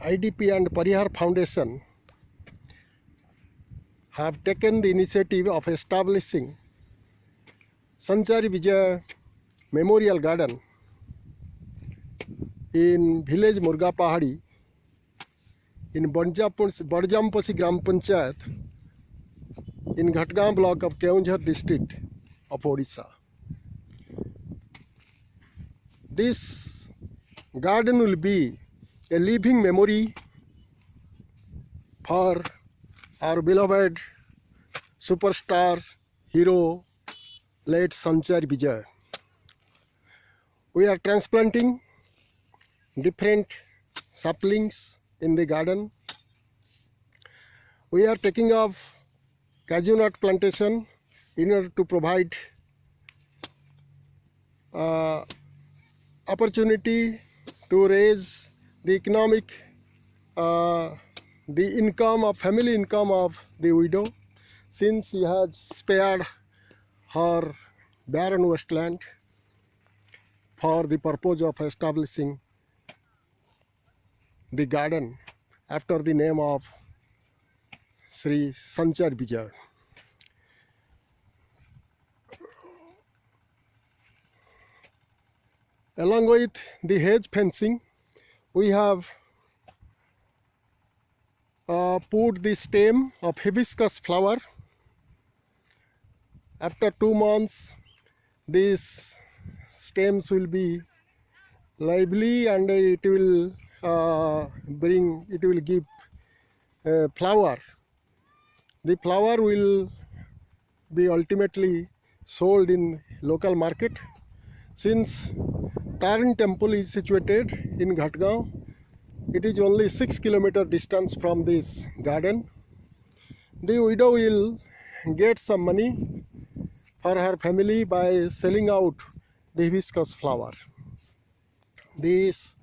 IDP and Parihar Foundation have taken the initiative of establishing Sanchari Vijay Memorial Garden in village Murga Pahadi in Badjamposi Gram Panchayat in Ghatgaon block of Keonjhar district of Odisha. This garden will be a living memory for our beloved superstar hero late Sanchari Vijay. We are transplanting different saplings in the garden. We are taking up cashew nut plantation in order to provide opportunity to raise the economic the income of family income of the widow, since she has spared her barren wasteland for the purpose of establishing the garden after the name of Sri Sanchari Vijay. Along with the hedge fencing, we have put the stem of hibiscus flower. After 2 months, these stems will be lively and it will give flower. The flower will be ultimately sold in local market. Since Taran temple is situated in Ghatgaon, it is only 6 km distance from this garden. The widow will get some money for her family by selling out the hibiscus flower. This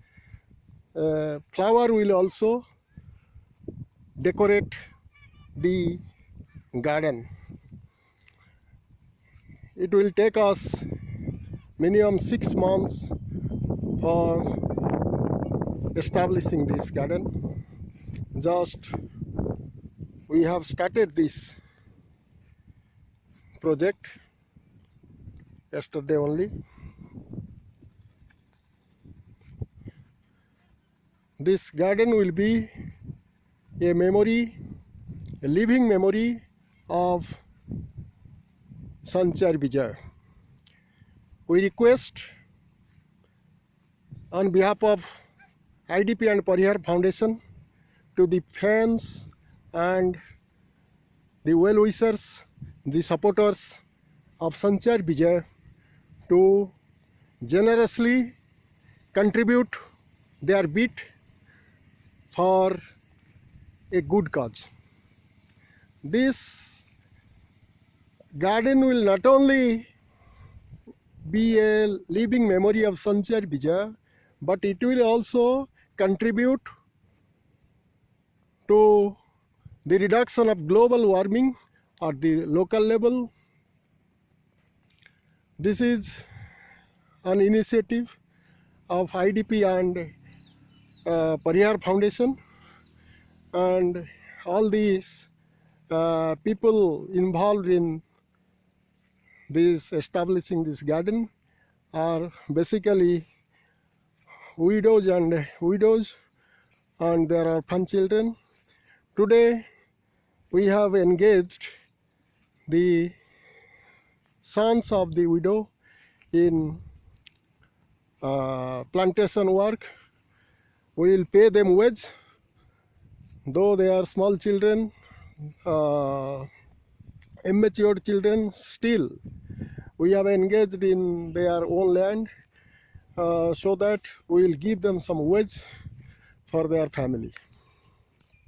flower will also decorate the garden. It will take us minimum 6 months for establishing this garden. Just we have started this project yesterday only. This garden will be a memory, a living memory of Sanchari Vijay. We request on behalf of IDP and Parihar Foundation to the fans and the well-wishers, the supporters of Sanchari Vijay to generously contribute their bit for a good cause. This garden will not only be a living memory of Sanchari Vijay, but it will also contribute to the reduction of global warming at the local level. This is an initiative of IDP and Parihar Foundation, and all these people involved in this establishing this garden are basically widows and their orphan children. Today we have engaged the sons of the widow in plantation work. We will pay them wage, though they are small children, immature children. Still we have engaged in their own land so that we will give them some wage for their family.